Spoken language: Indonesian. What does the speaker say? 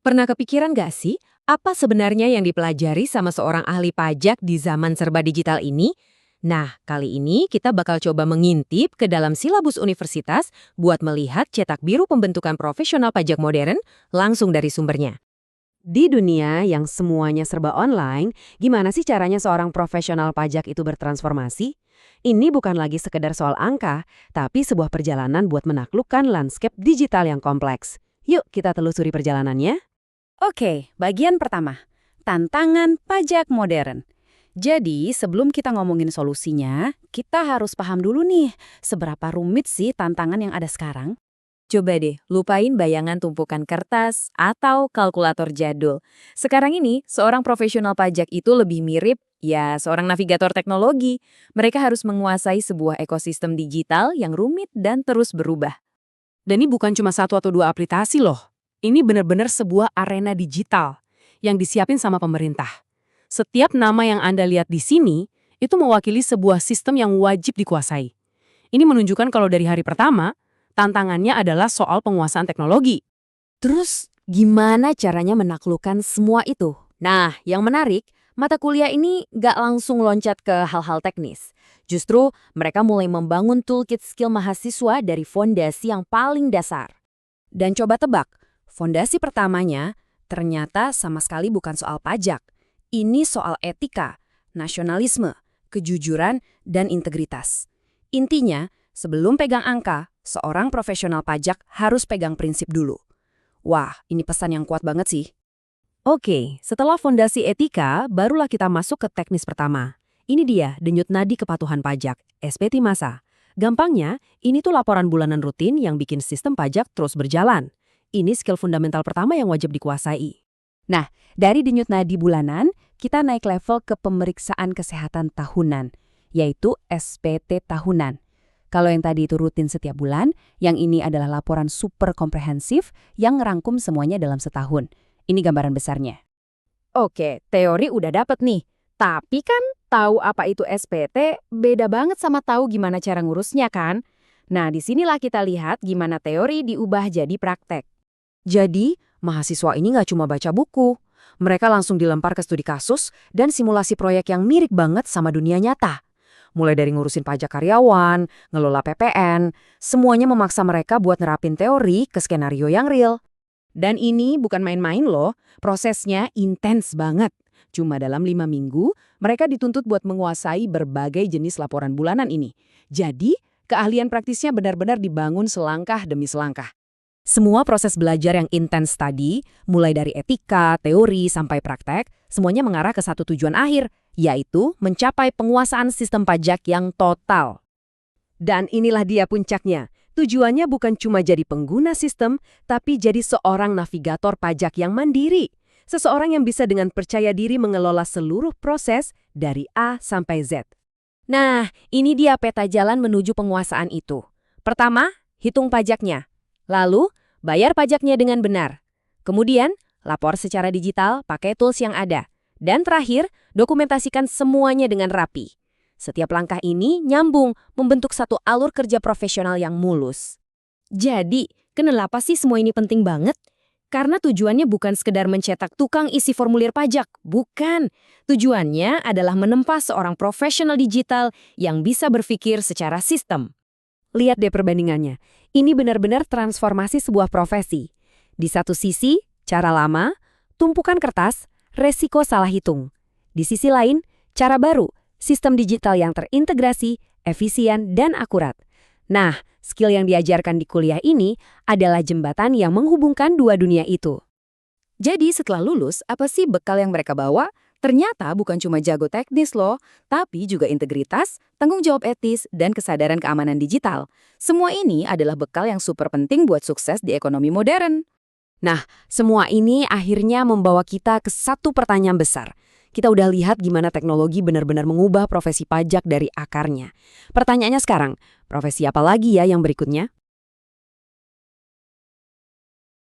Pernah kepikiran nggak sih, apa sebenarnya yang dipelajari sama seorang ahli pajak di zaman serba digital ini? Nah, kali ini kita bakal coba mengintip ke dalam silabus universitas buat melihat cetak biru pembentukan profesional pajak modern langsung dari sumbernya. Di dunia yang semuanya serba online, gimana sih caranya seorang profesional pajak itu bertransformasi? Ini bukan lagi sekedar soal angka, tapi sebuah perjalanan buat menaklukkan landscape digital yang kompleks. Yuk kita telusuri perjalanannya. Oke, bagian pertama. Tantangan pajak modern. Jadi, sebelum kita ngomongin solusinya, kita harus paham dulu nih, seberapa rumit sih tantangan yang ada sekarang. Coba deh, lupain bayangan tumpukan kertas atau kalkulator jadul. Sekarang ini, seorang profesional pajak itu lebih mirip, ya, seorang navigator teknologi. Mereka harus menguasai sebuah ekosistem digital yang rumit dan terus berubah. Dan ini bukan cuma satu atau dua aplikasi loh. Ini benar-benar sebuah arena digital yang disiapin sama pemerintah. Setiap nama yang Anda lihat di sini, itu mewakili sebuah sistem yang wajib dikuasai. Ini menunjukkan kalau dari hari pertama, tantangannya adalah soal penguasaan teknologi. Terus, gimana caranya menaklukkan semua itu? Nah, yang menarik, mata kuliah ini nggak langsung loncat ke hal-hal teknis. Justru, mereka mulai membangun toolkit skill mahasiswa dari fondasi yang paling dasar. Dan coba tebak, fondasi pertamanya ternyata sama sekali bukan soal pajak. Ini soal etika, nasionalisme, kejujuran, dan integritas. Intinya, sebelum pegang angka, seorang profesional pajak harus pegang prinsip dulu. Wah, ini pesan yang kuat banget sih. Oke, setelah fondasi etika, barulah kita masuk ke teknis pertama. Ini dia, denyut nadi kepatuhan pajak, SPT masa. Gampangnya, ini tuh laporan bulanan rutin yang bikin sistem pajak terus berjalan. Ini skill fundamental pertama yang wajib dikuasai. Nah, dari denyut nadi bulanan, kita naik level ke pemeriksaan kesehatan tahunan, yaitu SPT tahunan. Kalau yang tadi itu rutin setiap bulan, yang ini adalah laporan super komprehensif yang ngerangkum semuanya dalam setahun. Ini gambaran besarnya. Oke, teori udah dapet nih. Tapi kan tahu apa itu SPT beda banget sama tahu gimana cara ngurusnya kan? Nah, disinilah kita lihat gimana teori diubah jadi praktek. Jadi, mahasiswa ini nggak cuma baca buku. Mereka langsung dilempar ke studi kasus dan simulasi proyek yang mirip banget sama dunia nyata. Mulai dari ngurusin pajak karyawan, ngelola PPN, semuanya memaksa mereka buat nerapin teori ke skenario yang real. Dan ini bukan main-main loh, prosesnya intens banget. Cuma dalam 5 minggu, mereka dituntut buat menguasai berbagai jenis laporan bulanan ini. Jadi, keahlian praktisnya benar-benar dibangun selangkah demi selangkah. Semua proses belajar yang intens tadi, mulai dari etika, teori, sampai praktek, semuanya mengarah ke satu tujuan akhir, yaitu mencapai penguasaan sistem pajak yang total. Dan inilah dia puncaknya. Tujuannya bukan cuma jadi pengguna sistem, tapi jadi seorang navigator pajak yang mandiri. Seseorang yang bisa dengan percaya diri mengelola seluruh proses dari A sampai Z. Nah, ini dia peta jalan menuju penguasaan itu. Pertama, hitung pajaknya. Lalu, bayar pajaknya dengan benar. Kemudian, lapor secara digital pakai tools yang ada. Dan terakhir, dokumentasikan semuanya dengan rapi. Setiap langkah ini nyambung, membentuk satu alur kerja profesional yang mulus. Jadi, kenapa sih semua ini penting banget? Karena tujuannya bukan sekedar mencetak tukang isi formulir pajak, bukan. Tujuannya adalah menempa seorang profesional digital yang bisa berpikir secara sistem. Lihat deh perbandingannya. Ini benar-benar transformasi sebuah profesi. Di satu sisi, cara lama, tumpukan kertas, resiko salah hitung. Di sisi lain, cara baru, sistem digital yang terintegrasi, efisien, dan akurat. Nah, skill yang diajarkan di kuliah ini adalah jembatan yang menghubungkan dua dunia itu. Jadi setelah lulus, apa sih bekal yang mereka bawa? Ternyata bukan cuma jago teknis loh, tapi juga integritas, tanggung jawab etis, dan kesadaran keamanan digital. Semua ini adalah bekal yang super penting buat sukses di ekonomi modern. Nah, semua ini akhirnya membawa kita ke satu pertanyaan besar. Kita udah lihat gimana teknologi benar-benar mengubah profesi pajak dari akarnya. Pertanyaannya sekarang, profesi apa lagi ya yang berikutnya?